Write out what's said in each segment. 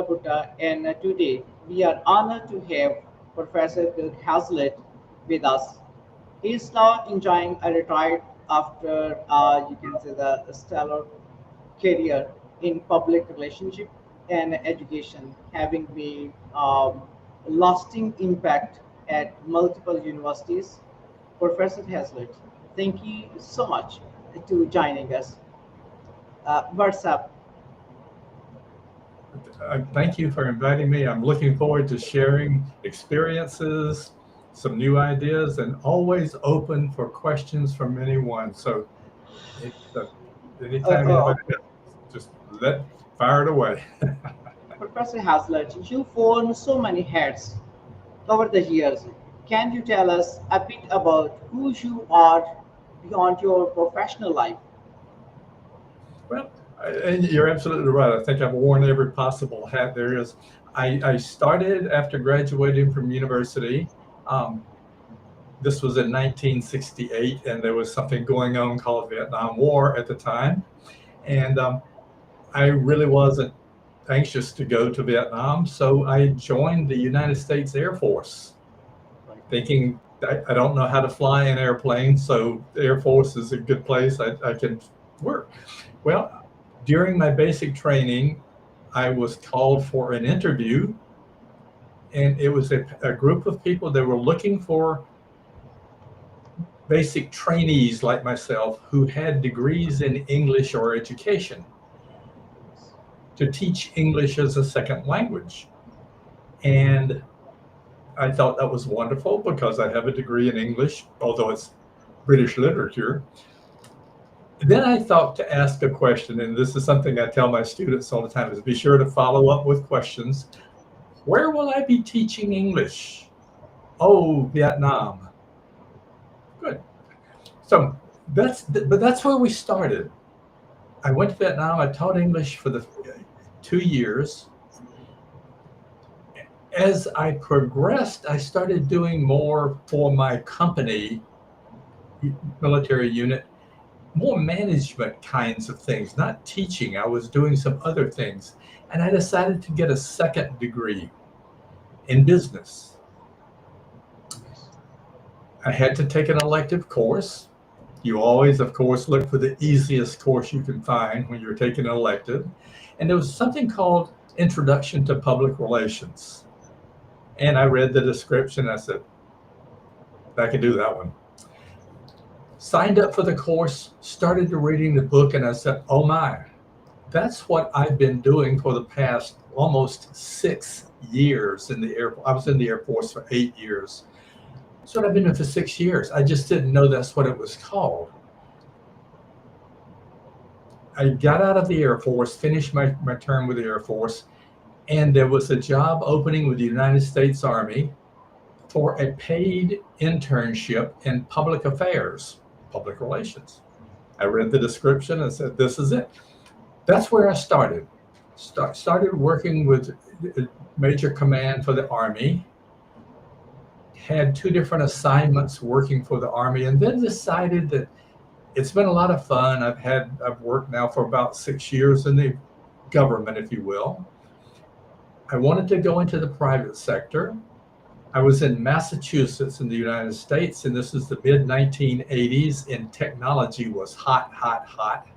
Bhutta, and today we are honored to have Professor Kirk Hazlett with us. He is now enjoying a retire after, you can say, the stellar career in public relationship and education, having made lasting impact at multiple universities. Professor Hazlett, thank you so much to joining us. What's up? Thank you for inviting me. I'm looking forward to sharing experiences, some new ideas, and always open for questions from anyone. So, it, uh, Uh, anytime uh, anybody just fire it away. Professor Hazlett, you've worn so many hats over the years. Can you tell us a bit about who you are beyond your professional life? Well, and you're absolutely right. I think I've worn every possible hat there is. I started after graduating from university. Um, this was in 1968, and there was something going on called Vietnam War at the time. And I really wasn't anxious to go to Vietnam, so I joined the United States Air Force, thinking I don't know how to fly an airplane, so the Air Force is a good place I can work. Well, during my basic training, I was called for an interview, and it was a group of people that were looking for basic trainees like myself who had degrees in English or education to teach English as a second language. And I thought that was wonderful because I have a degree in English, although it's British literature. Then I thought to ask a question, and this is something I tell my students all the time, is be sure to follow up with questions. Where will I be teaching English? Oh, Vietnam. Good. So that's where we started. I went to Vietnam. I taught English for the 2 years. As I progressed, I started doing more for my company, military unit, more management kinds of things, not teaching. I was doing some other things. And I decided to get a second degree in business. I had to take an elective course. You always, of course, look for the easiest course you can find when you're taking an elective. And there was something called Introduction to Public Relations. And I read the description. I said, I can do that one. Signed up for the course, started reading the book, and I said, oh my, that's what I've been doing for the past almost 6 years in the Air Force. I was in the Air Force for 8 years. That's what I've been doing for 6 years. I just didn't know that's what it was called. I got out of the Air Force, finished my term with the Air Force, and there was a job opening with the United States Army for a paid internship in public affairs, public relations. I read the description and said, this is it. That's where I started. Started working with Major Command for the Army, had 2 different assignments working for the Army, and then decided that it's been a lot of fun. I've worked now for about 6 years in the government, if you will. I wanted to go into the private sector. I was in Massachusetts in the United States, and this is the mid 1980s, and technology was hot, hot, hot.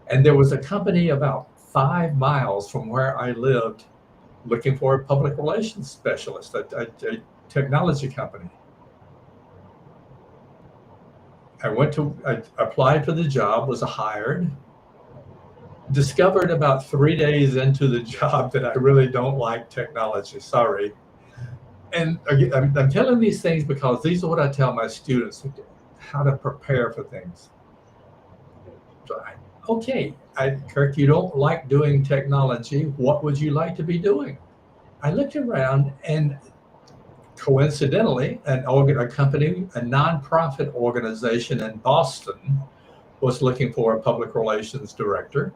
And there was a company about 5 miles from where I lived looking for a public relations specialist, a technology company. I applied for the job, was hired, discovered about 3 days into the job that I really don't like technology. Sorry. And again, I'm telling these things because these are what I tell my students, how to prepare for things. So okay, Kirk, you don't like doing technology. What would you like to be doing? I looked around, and coincidentally, a company, a nonprofit organization in Boston was looking for a public relations director.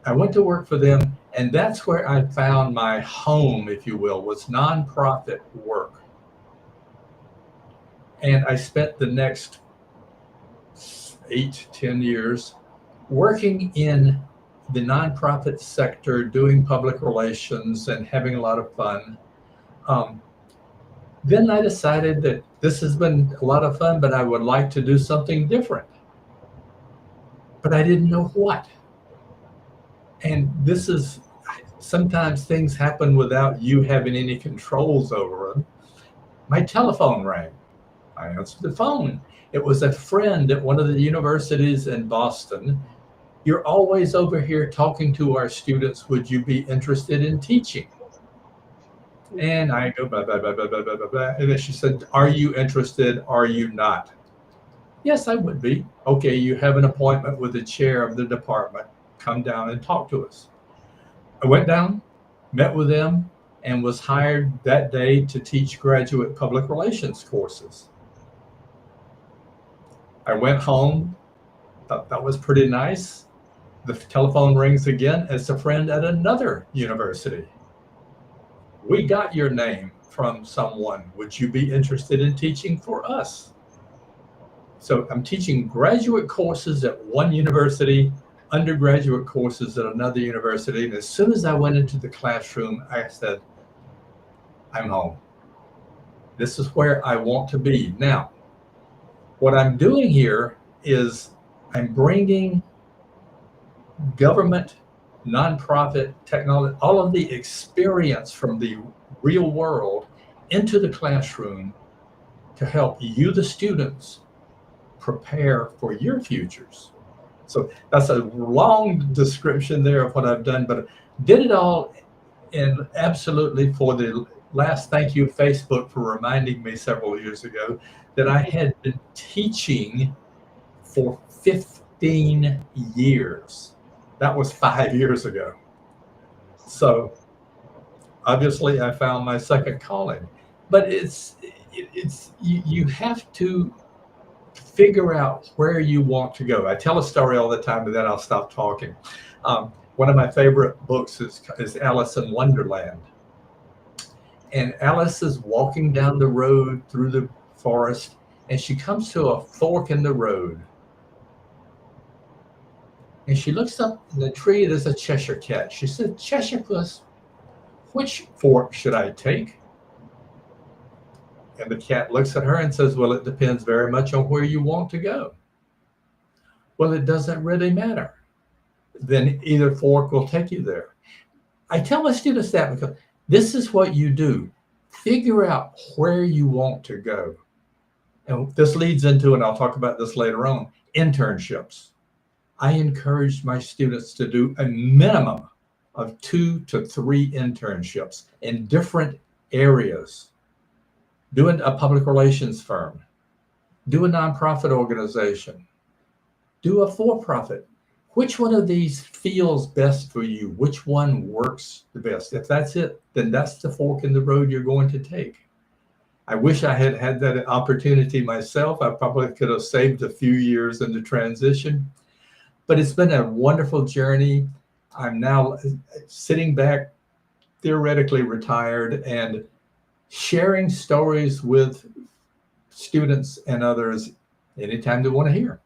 I went to work for them, and that's where I found my home, if you will, was nonprofit work. And I spent the next 8, 10 years working in the nonprofit sector, doing public relations and having a lot of fun. Then I decided that this has been a lot of fun, but I would like to do something different. But I didn't know what. And this is, sometimes things happen without you having any controls over them. My telephone rang. I answered the phone. It was a friend at one of the universities in Boston. You're always over here talking to our students. Would you be interested in teaching? And I go, blah, blah, blah, blah, blah, blah, blah, blah. And then she said, are you interested? Are you not? Yes, I would be. Okay, you have an appointment with the chair of the department. Come down and talk to us. I went down, met with them, and was hired that day to teach graduate public relations courses. I went home, thought that was pretty nice. The telephone rings again. It's a friend at another university. We got your name from someone. Would you be interested in teaching for us? So I'm teaching graduate courses at one university, undergraduate courses at another university. And as soon as I went into the classroom, I said, I'm home. This is where I want to be. Now, what I'm doing here is I'm bringing government, nonprofit, technology, all of the experience from the real world into the classroom to help you, the students, prepare for your futures. So that's a long description there of what I've done, but did it all, and absolutely for the last, thank you Facebook for reminding me several years ago that I had been teaching for 15 years. That was 5 years ago. So obviously I found my second calling, but you have to figure out where you want to go. I tell a story all the time, but then I'll stop talking. One of my favorite books is Alice in Wonderland. And Alice is walking down the road through the forest, and she comes to a fork in the road. And she looks up in the tree, there's a Cheshire cat. She said, Cheshire Puss, which fork should I take? And the cat looks at her and says, well, it depends very much on where you want to go. Well, it doesn't really matter. Then either fork will take you there. I tell my students that because this is what you do. Figure out where you want to go. And this leads into, and I'll talk about this later on, internships. I encourage my students to do a minimum of 2 to 3 internships in different areas. Do a public relations firm, do a nonprofit organization, do a for-profit. Which one of these feels best for you? Which one works the best? If that's it, then that's the fork in the road you're going to take. I wish I had had that opportunity myself. I probably could have saved a few years in the transition. But it's been a wonderful journey. I'm now sitting back, theoretically retired, and sharing stories with students and others anytime they want to hear.